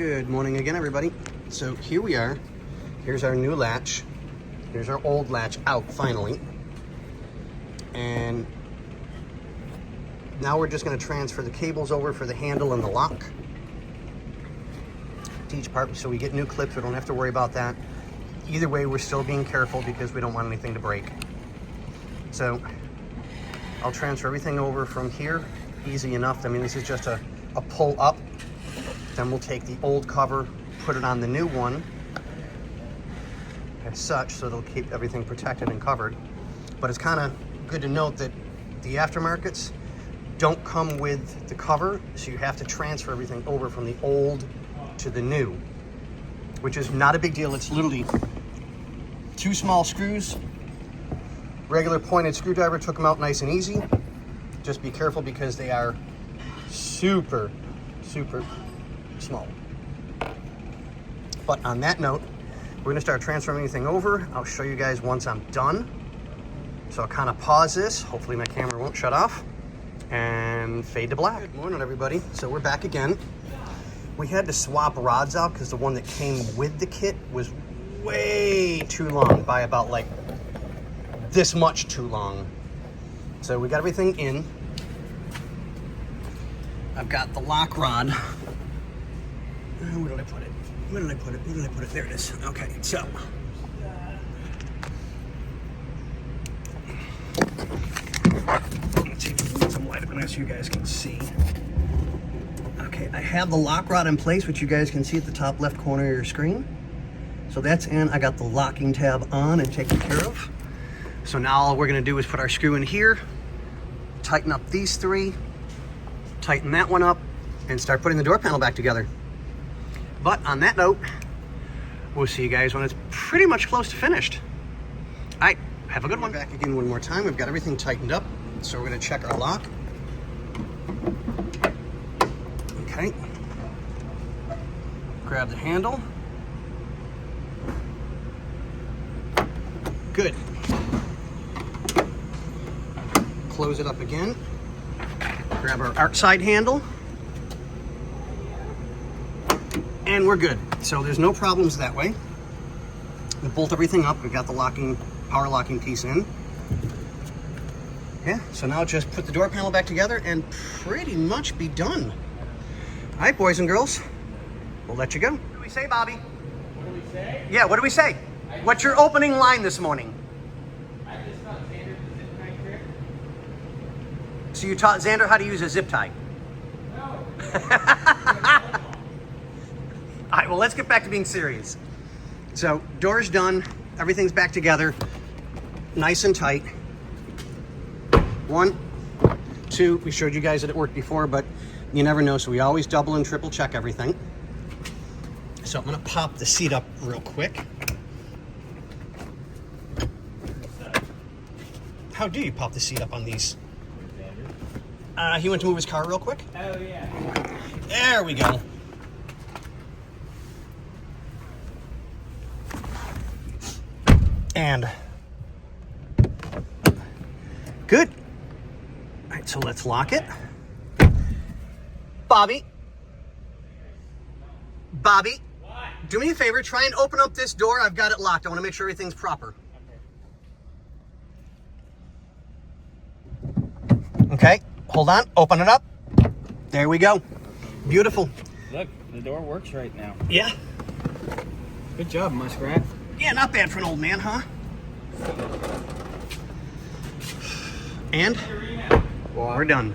Good morning again, everybody. So here we are. Here's our new latch. Here's our old latch out finally. And now we're just going to transfer the cables over for the handle and the lock to each part, so we get new clips. We don't have to worry about that. Either way, we're still being careful because we don't want anything to break. So I'll transfer everything over from here. Easy enough. I mean, this is just a pull up. Then we'll take the old cover, put it on the new one as such, so it'll keep everything protected and covered. But it's kind of good to note that the aftermarkets don't come with the cover, so you have to transfer everything over from the old to the new, which is not a big deal. It's literally 2 small screws, regular pointed screwdriver, took them out nice and easy. Just be careful because they are super small. But on that note, we're going to start transferring everything over. I'll show you guys once I'm done. So I'll kind of pause this. Hopefully my camera won't shut off. And fade to black. Good morning, everybody. So we're back again. We had to swap rods out because the one that came with the kit was way too long, by about like this much too long. So we got everything in. I've got the lock rod. Where did I put it? Where did I put it? Where did I put it? There it is. Okay, so. Let's see if I can put some light up in there so you guys can see. Okay, I have the lock rod in place, which you guys can see at the top left corner of your screen. So that's in. I got the locking tab on and taken care of. So now all we're gonna do is put our screw in here, tighten up these 3, tighten that one up, and start putting the door panel back together. But on that note, we'll see you guys when it's pretty much close to finished. All right, have a good one. Back again one more time. We've got everything tightened up. So we're gonna check our lock. Okay. Grab the handle. Good. Close it up again. Grab our outside handle. And we're good. So there's no problems that way. We bolt everything up. We've got the power locking piece in. Yeah, so now just put the door panel back together and pretty much be done. All right, boys and girls, we'll let you go. What do we say, Bobby? What do we say? Yeah, what do we say? What's your opening line this morning? I just taught Xander the zip tie trick. So you taught Xander how to use a zip tie? No. All right, well, let's get back to being serious. So, door's done. Everything's back together. Nice and tight. 1, 2. We showed you guys that it worked before, but you never know, so we always double and triple check everything. So I'm going to pop the seat up real quick. How do you pop the seat up on these? He went to move his car real quick. Oh, yeah. There we go. And good. All right, so let's lock it. Bobby, What? do me a favor, try and open up this door. I've got it locked. I want to make sure everything's proper. Okay, hold on, open it up. There we go. Beautiful. Look, the door works right now. Yeah. Good job, Muskrat. Yeah, not bad for an old man, huh? And we're done.